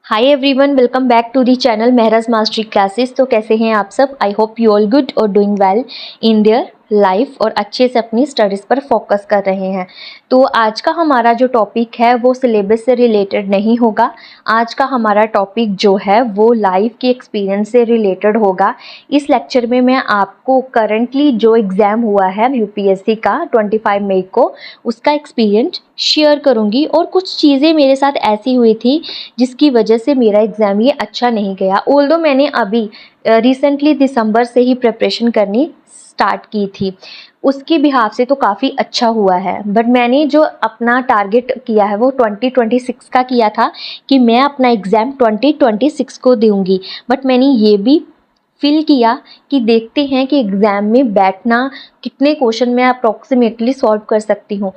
Hi everyone, welcome back to the channel Mehraj mastery classes. तो कैसे हैं आप सब? I hope you all good और doing well in their life और अच्छे से अपनी स्टडीज़ पर फोकस कर रहे हैं। तो आज का हमारा जो टॉपिक है वो सिलेबस से रिलेटेड नहीं होगा। आज का हमारा टॉपिक जो है वो लाइफ के एक्सपीरियंस से रिलेटेड होगा। इस लेक्चर में मैं आपको करंटली जो एग्ज़ाम हुआ है यूपीएससी का 25 मई को, उसका एक्सपीरियंस शेयर करूंगी। और कुछ चीज़ें मेरे साथ ऐसी हुई थी जिसकी वजह से मेरा एग्ज़ाम ये अच्छा नहीं गया। ऑल्दो मैंने अभी रिसेंटली दिसंबर से ही प्रिपरेशन करनी स्टार्ट की थी, उसके बिहाफ से तो काफ़ी अच्छा हुआ है। बट मैंने जो अपना टारगेट किया है वो 2026 का किया था कि मैं अपना एग्ज़ाम 2026 को दूंगी। बट मैंने ये भी फील किया कि देखते हैं कि एग्ज़ाम में बैठना कितने क्वेश्चन मैं अप्रॉक्सीमेटली सॉल्व कर सकती हूँ।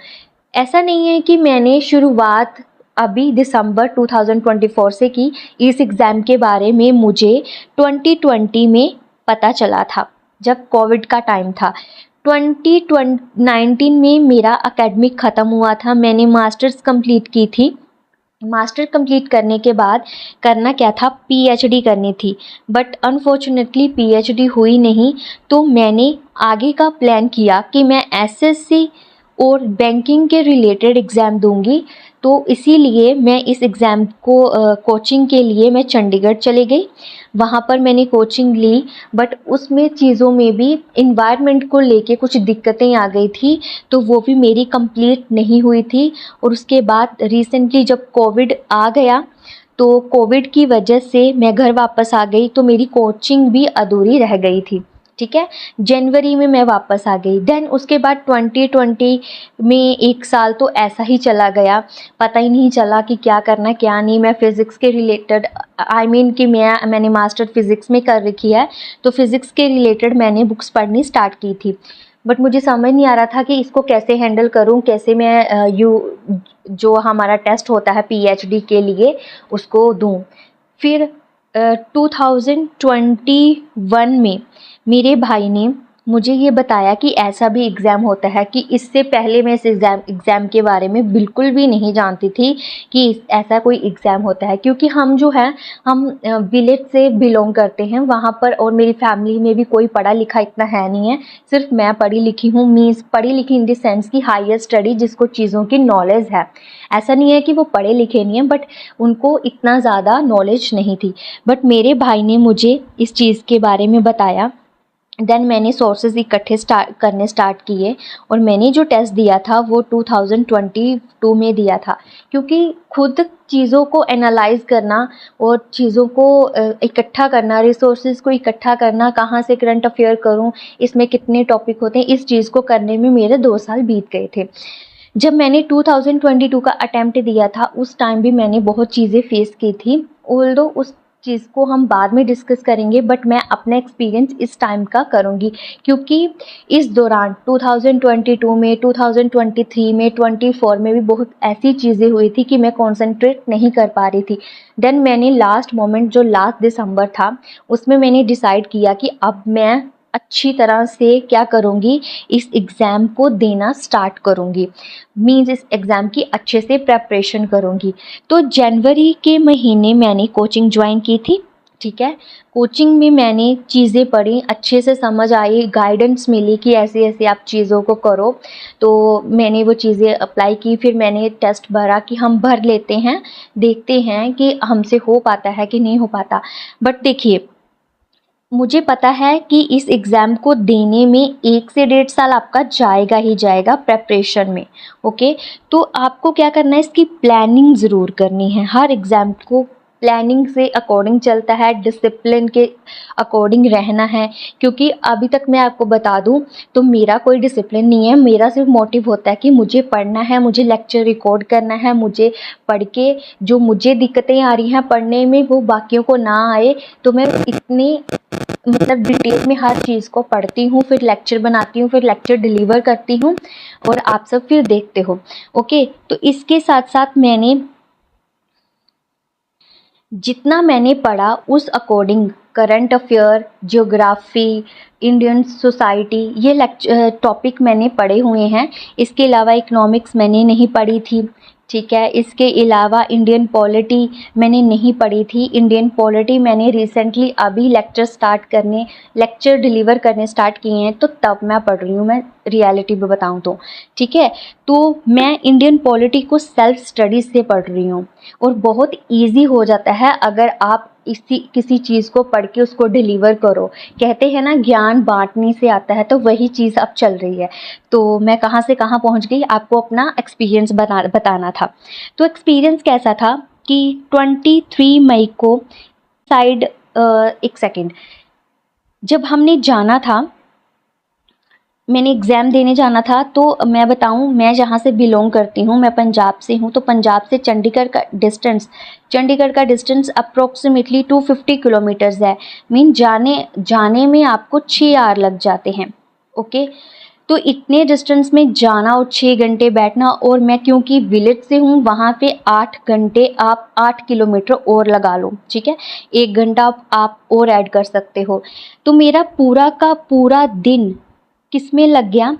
ऐसा नहीं है कि मैंने शुरुआत अभी दिसंबर 2024 से की। इस एग्ज़ाम के बारे में मुझे 2020 में पता चला था, जब कोविड का टाइम था। 2019 में मेरा एकेडमिक ख़त्म हुआ था। मैंने मास्टर्स कंप्लीट की थी। मास्टर कंप्लीट करने के बाद करना क्या था, पीएचडी करनी थी। बट अनफॉर्चुनेटली पीएचडी हुई नहीं। तो मैंने आगे का प्लान किया कि मैं एसएससी और बैंकिंग के रिलेटेड एग्ज़ाम दूंगी। तो इसीलिए मैं इस एग्ज़ाम को कोचिंग के लिए मैं चंडीगढ़ चली गई। वहाँ पर मैंने कोचिंग ली, बट उसमें चीज़ों में भी इन्वायरमेंट को लेके कुछ दिक्कतें आ गई थी, तो वो भी मेरी कंप्लीट नहीं हुई थी। और उसके बाद रिसेंटली जब कोविड आ गया, तो कोविड की वजह से मैं घर वापस आ गई, तो मेरी कोचिंग भी अधूरी रह गई थी। ठीक है, जनवरी में मैं वापस आ गई। देन उसके बाद 2020 में एक साल तो ऐसा ही चला गया, पता ही नहीं चला कि क्या करना क्या नहीं। मैं फ़िज़िक्स के रिलेटेड कि मैंने मास्टर फ़िज़िक्स में कर रखी है, तो फ़िज़िक्स के रिलेटेड मैंने बुक्स पढ़नी स्टार्ट की थी। बट मुझे समझ नहीं आ रहा था कि इसको कैसे हैंडल करूं, कैसे मैं जो हमारा टेस्ट होता है पीएचडी के लिए उसको दूं। फिर 2021 में मेरे भाई ने मुझे ये बताया कि ऐसा भी एग्ज़ाम होता है। कि इससे पहले मैं इस एग्ज़ाम के बारे में बिल्कुल भी नहीं जानती थी कि ऐसा कोई एग्ज़ाम होता है। क्योंकि हम जो है हम विलेज से बिलोंग करते हैं वहाँ पर, और मेरी फैमिली में भी कोई पढ़ा लिखा इतना है नहीं है। सिर्फ मैं पढ़ी लिखी हूँ, मीन्स पढ़ी लिखी इन द सेंस की हायर स्टडी, जिसको चीज़ों की नॉलेज है। ऐसा नहीं है कि वो पढ़े लिखे नहीं हैं, बट उनको इतना ज़्यादा नॉलेज नहीं थी। बट मेरे भाई ने मुझे इस चीज़ के बारे में बताया। देन मैंने सोर्सेज इकट्ठे करने स्टार्ट किए, और मैंने जो टेस्ट दिया था वो 2022 में दिया था। क्योंकि खुद चीज़ों को एनालाइज करना और चीज़ों को इकट्ठा करना, रिसोर्सेज को इकट्ठा करना, कहाँ से करंट अफेयर करूँ, इसमें कितने टॉपिक होते हैं, इस चीज़ को करने में मेरे 2 साल बीत गए थे। जब मैंने 2022 का अटेम्प्ट दिया था, उस टाइम भी मैंने बहुत चीज़ें फेस की थी। ऑल्दो उस चीज़ को हम बाद में डिस्कस करेंगे, बट मैं अपना एक्सपीरियंस इस टाइम का करूँगी। क्योंकि इस दौरान 2022 में, 2023 में, 24 में भी बहुत ऐसी चीज़ें हुई थी कि मैं कॉन्सेंट्रेट नहीं कर पा रही थी। देन मैंने लास्ट मोमेंट, जो लास्ट दिसंबर था, उसमें मैंने डिसाइड किया कि अब मैं अच्छी तरह से क्या करूँगी, इस एग्ज़ाम को देना स्टार्ट करूँगी। मीन्स इस एग्ज़ाम की अच्छे से प्रेपरेशन करूँगी। तो जनवरी के महीने मैंने कोचिंग ज्वाइन की थी। ठीक है, कोचिंग में मैंने चीज़ें पढ़ी, अच्छे से समझ आई, गाइडेंस मिली कि ऐसे ऐसे आप चीज़ों को करो। तो मैंने वो चीज़ें अप्लाई की। फिर मैंने टेस्ट भरा कि हम भर लेते हैं, देखते हैं कि हमसे हो पाता है कि नहीं हो पाता। बट देखिए, मुझे पता है कि इस एग्ज़ाम को देने में 1 से 1.5 साल आपका जाएगा ही जाएगा प्रेपरेशन में। ओके, तो आपको क्या करना है, इसकी प्लानिंग ज़रूर करनी है। हर एग्ज़ाम को प्लानिंग से अकॉर्डिंग चलता है, डिसिप्लिन के अकॉर्डिंग रहना है। क्योंकि अभी तक मैं आपको बता दूं तो मेरा कोई डिसिप्लिन नहीं है। मेरा सिर्फ मोटिव होता है कि मुझे पढ़ना है, मुझे लेक्चर रिकॉर्ड करना है, मुझे पढ़ के जो मुझे दिक्कतें आ रही हैं पढ़ने में वो बाकियों को ना आए। तो मैं इतनी डिटेल में हर चीज़ को पढ़ती हूँ, फिर लेक्चर बनाती हूँ, फिर लेक्चर डिलीवर करती हूँ, और आप सब फिर देखते हो। ओके, तो इसके साथ साथ मैंने जितना मैंने पढ़ा उस according current affair, geography, Indian society, ये टॉपिक मैंने पढ़े हुए हैं। इसके अलावा इकोनॉमिक्स मैंने नहीं पढ़ी थी। ठीक है। इसके अलावा इंडियन पॉलिटी मैंने नहीं पढ़ी थी। इंडियन पॉलिटी मैंने रिसेंटली अभी लेक्चर डिलीवर करने स्टार्ट किए हैं, तो तब मैं पढ़ रही हूँ, मैं रियलिटी में बताऊँ तो, ठीक है। तो मैं इंडियन पॉलिटी को सेल्फ स्टडी से पढ़ रही हूँ और बहुत ईजी हो जाता है अगर आप किसी चीज़ को पढ़ के उसको डिलीवर करो। कहते हैं ना, ज्ञान बांटने से आता है, तो वही चीज़ अब चल रही है। तो मैं कहाँ से कहाँ पहुँच गई, आपको अपना एक्सपीरियंस बताना था। तो एक्सपीरियंस कैसा था कि 23 मई को एक सेकेंड, जब हमने जाना था, मैंने एग्ज़ाम देने जाना था, तो मैं बताऊं, मैं जहाँ से बिलोंग करती हूँ, मैं पंजाब से हूँ, तो पंजाब से चंडीगढ़ का डिस्टेंस अप्रोक्सीमेटली 250 किलोमीटर्स है। मीन जाने में आपको 6 आवर लग जाते हैं। ओके, तो इतने डिस्टेंस में जाना और 6 घंटे बैठना, और मैं क्योंकि विलेज से हूँ, वहाँ पे 8 घंटे, आप 8 किलोमीटर और लगा लो, ठीक है, 1 घंटा आप और ऐड कर सकते हो। तो मेरा पूरा का पूरा दिन किस में लग गया,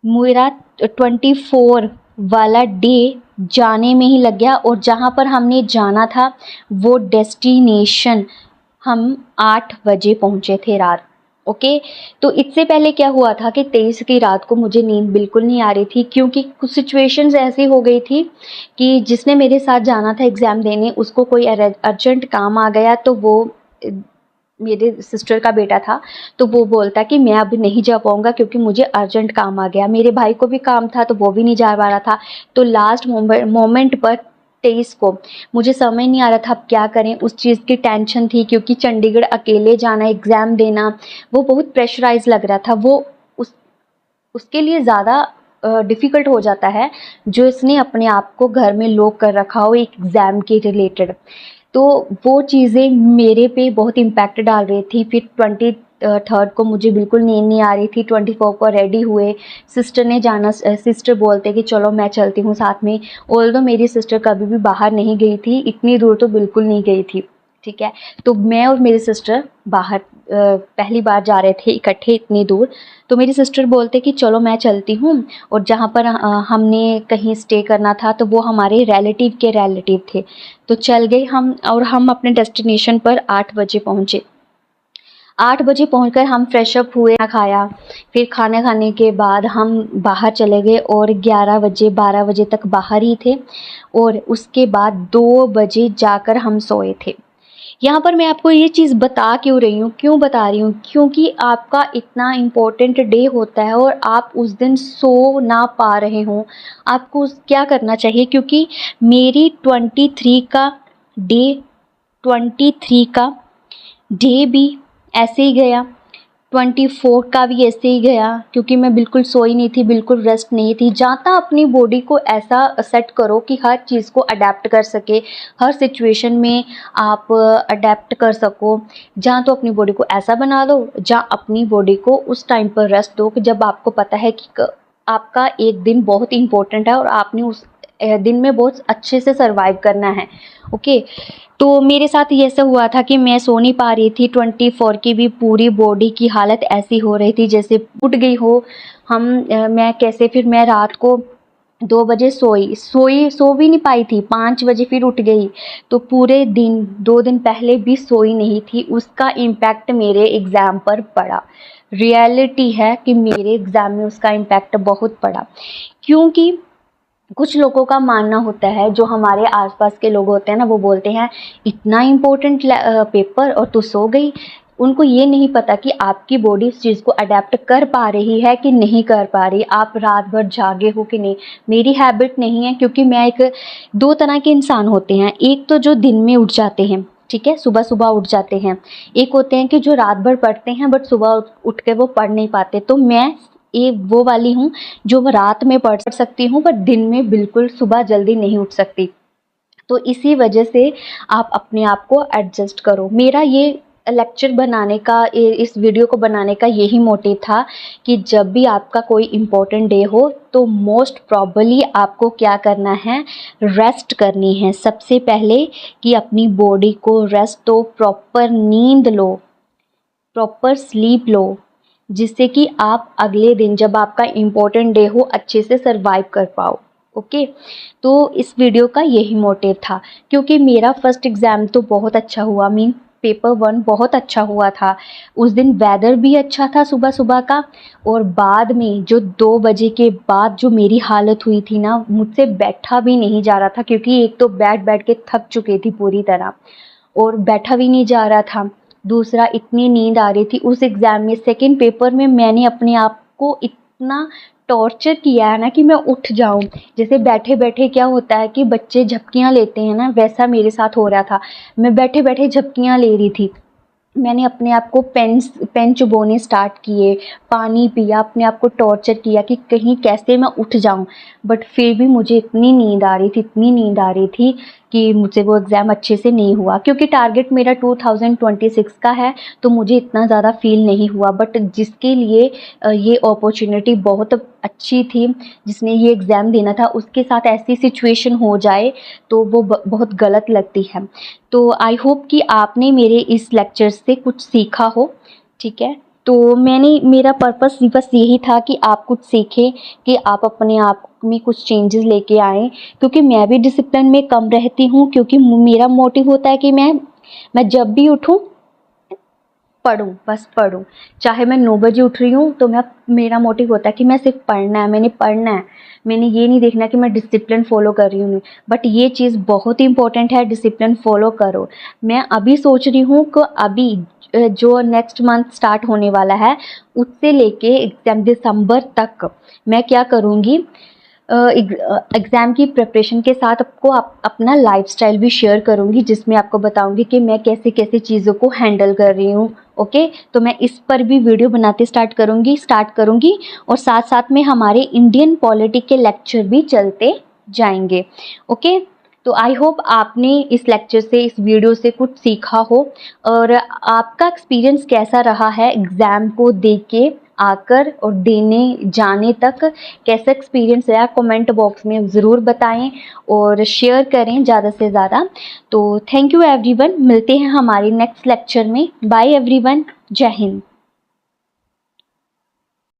मेरा 24 वाला डे जाने में ही लग गया। और जहाँ पर हमने जाना था वो डेस्टिनेशन, हम 8 बजे पहुँचे थे रात। ओके, तो इससे पहले क्या हुआ था कि 23 की रात को मुझे नींद बिल्कुल नहीं आ रही थी, क्योंकि कुछ सिचुएशंस ऐसी हो गई थी कि जिसने मेरे साथ जाना था एग्ज़ाम देने, उसको कोई अर्जेंट काम आ गया, तो वो मेरे सिस्टर का बेटा था, तो वो बोलता कि मैं अब नहीं जा पाऊँगा क्योंकि मुझे अर्जेंट काम आ गया। मेरे भाई को भी काम था, तो वो भी नहीं जा पा रहा था। तो लास्ट मोमेंट पर 23 को मुझे समझ नहीं आ रहा था अब क्या करें। उस चीज़ की टेंशन थी, क्योंकि चंडीगढ़ अकेले जाना, एग्ज़ाम देना, वो बहुत प्रेशराइज लग रहा था। वो उसके लिए ज़्यादा डिफ़िकल्ट हो जाता है जो इसने अपने आप को घर में लॉक कर रखा हो एक एग्ज़ाम के रिलेटेड। तो वो चीज़ें मेरे पे बहुत इम्पैक्ट डाल रही थी। फिर 23rd को मुझे बिल्कुल नींद नहीं आ रही थी। 24 को रेडी हुए, सिस्टर ने जाना, सिस्टर बोलते कि चलो मैं चलती हूँ साथ में। ऑल्दो मेरी सिस्टर कभी भी बाहर नहीं गई थी, इतनी दूर तो बिल्कुल नहीं गई थी, ठीक है। तो मैं और मेरी सिस्टर बाहर पहली बार जा रहे थे इकट्ठे इतनी दूर। तो मेरी सिस्टर बोलते कि चलो मैं चलती हूँ, और जहाँ पर हमने कहीं स्टे करना था, तो वो हमारे रिलेटिव थे। तो चल गए हम, और हम अपने डेस्टिनेशन पर 8 बजे पहुँचे। 8 बजे पहुंचकर हम फ्रेश अप हुए, खाया। फिर खाने खाने के बाद हम बाहर चले गए, और 11 बजे 12 बजे तक बाहर ही थे, और उसके बाद 2 बजे जाकर हम सोए थे। यहाँ पर मैं आपको ये चीज़ क्यों बता रही हूँ, क्योंकि आपका इतना इम्पोर्टेंट डे होता है और आप उस दिन सो ना पा रहे हों। आपको क्या करना चाहिए, क्योंकि मेरी 23 का डे भी ऐसे ही गया, 24 का भी ऐसे ही गया, क्योंकि मैं बिल्कुल सोई नहीं थी, बिल्कुल रेस्ट नहीं थी। जाता अपनी बॉडी को ऐसा सेट करो कि हर चीज़ को अडेप्ट कर सके, हर सिचुएशन में आप अडेप्ट कर सको। जहाँ तो अपनी बॉडी को ऐसा बना लो, जहाँ अपनी बॉडी को उस टाइम पर रेस्ट दो कि जब आपको पता है कि आपका एक दिन बहुत इंपॉर्टेंट है और आपने उस दिन में बहुत अच्छे से सर्वाइव करना है। ओके, तो मेरे साथ ये ऐसा हुआ था कि मैं सो नहीं पा रही थी। 24 की भी पूरी बॉडी की हालत ऐसी हो रही थी जैसे उठ गई हो। फिर मैं रात को 2 बजे सो भी नहीं पाई थी, 5 बजे फिर उठ गई। तो पूरे दिन, 2 दिन पहले भी सोई नहीं थी। उसका इम्पैक्ट मेरे एग्ज़ाम पर पड़ा। रियलिटी है कि मेरे एग्ज़ाम में उसका इम्पैक्ट बहुत पड़ा, क्योंकि कुछ लोगों का मानना होता है, जो हमारे आसपास के लोग होते हैं ना, वो बोलते हैं इतना इम्पोर्टेंट पेपर और तू सो गई। उनको ये नहीं पता कि आपकी बॉडी उस चीज़ को अडेप्ट कर पा रही है कि नहीं कर पा रही, आप रात भर जागे हो कि नहीं। मेरी हैबिट नहीं है, क्योंकि मैं 2 तरह के इंसान होते हैं। एक तो जो दिन में उठ जाते हैं, ठीक है, सुबह सुबह उठ जाते हैं। एक होते हैं कि जो रात भर पढ़ते हैं बट सुबह उठ के वो पढ़ नहीं पाते। तो मैं एक वो वाली हूँ जो रात में पढ़ सकती हूँ, पर दिन में बिल्कुल सुबह जल्दी नहीं उठ सकती। तो इसी वजह से आप अपने आप को एडजस्ट करो। मेरा ये लेक्चर बनाने का, इस वीडियो को बनाने का यही मोटिव था कि जब भी आपका कोई इम्पोर्टेंट डे हो, तो मोस्ट प्रॉबली आपको क्या करना है, रेस्ट करनी है सबसे पहले, कि अपनी बॉडी को रेस्ट दो, प्रॉपर नींद लो, प्रॉपर स्लीप लो, जिससे कि आप अगले दिन जब आपका इम्पोर्टेंट डे हो अच्छे से सर्वाइव कर पाओ। ओके। तो इस वीडियो का यही मोटिव था, क्योंकि मेरा फर्स्ट एग्ज़ाम तो बहुत अच्छा हुआ, मीन पेपर 1 बहुत अच्छा हुआ था। उस दिन वेदर भी अच्छा था सुबह सुबह का, और बाद में जो 2 बजे के बाद जो मेरी हालत हुई थी ना, मुझसे बैठा भी नहीं जा रहा था, क्योंकि एक तो बैठ बैठ के थक चुकी थी पूरी तरह, और बैठा भी नहीं जा रहा था। दूसरा, इतनी नींद आ रही थी उस एग्ज़ाम में। सेकंड पेपर में मैंने अपने आप को इतना टॉर्चर किया है ना कि मैं उठ जाऊं। जैसे बैठे बैठे क्या होता है कि बच्चे झपकियां लेते हैं ना, वैसा मेरे साथ हो रहा था। मैं बैठे बैठे झपकियां ले रही थी। मैंने अपने आप को पेन चुभोने स्टार्ट किए, पानी पिया, अपने आप को टॉर्चर किया कि कहीं कैसे मैं उठ जाऊं। बट फिर भी मुझे इतनी नींद आ रही थी, इतनी नींद आ रही थी कि मुझसे वो एग्ज़ाम अच्छे से नहीं हुआ। क्योंकि टारगेट मेरा 2026 का है, तो मुझे इतना ज़्यादा फील नहीं हुआ। बट जिसके लिए ये अपॉर्चुनिटी बहुत अच्छी थी, जिसने ये एग्ज़ाम देना था, उसके साथ ऐसी सिचुएशन हो जाए तो वो बहुत गलत लगती है। तो आई होप कि आपने मेरे इस लेक्चर से कुछ सीखा हो, ठीक है। तो मेरा पर्पस बस यही था कि आप कुछ सीखें, कि आप अपने आप में कुछ चेंजेस लेके आएँ, क्योंकि मैं भी डिसिप्लिन में कम रहती हूँ। क्योंकि मेरा मोटिव होता है कि मैं जब भी उठूँ पढूँ, बस पढूँ। चाहे मैं 9 बजे उठ रही हूँ तो मेरा मोटिव होता है कि मैं सिर्फ पढ़ना है, मैंने पढ़ना है। मैंने ये नहीं देखना कि मैं डिसिप्लिन फ़ॉलो कर रही हूँ। बट ये चीज़ बहुत ही इम्पोर्टेंट है, डिसिप्लिन फ़ॉलो करो। मैं अभी सोच रही हूँ कि अभी जो नेक्स्ट मंथ स्टार्ट होने वाला है, उससे लेके एग्ज़ाम दिसंबर तक मैं क्या करूँगी, एग्ज़ाम की प्रिपरेशन के साथ आपको अपना लाइफ़स्टाइल भी शेयर करूँगी, जिसमें आपको बताऊँगी कि मैं कैसे-कैसे चीज़ों को हैंडल कर रही हूँ। ओके, तो मैं इस पर भी वीडियो बनाते स्टार्ट करूँगी, और साथ-साथ में हमारे इंडियन पॉलिटी के लेक्चर भी चलते जाएंगे। ओके, तो आई होप आपने इस लेक्चर से, इस वीडियो से कुछ सीखा हो, और आपका एक्सपीरियंस कैसा रहा है एग्ज़ाम को दे के आकर और देने जाने तक, कैसा एक्सपीरियंस रहा, कमेंट बॉक्स में ज़रूर बताएं और शेयर करें ज़्यादा से ज़्यादा। तो थैंक यू एवरीवन, मिलते हैं हमारे नेक्स्ट लेक्चर में। बाय एवरीवन, जय हिंद।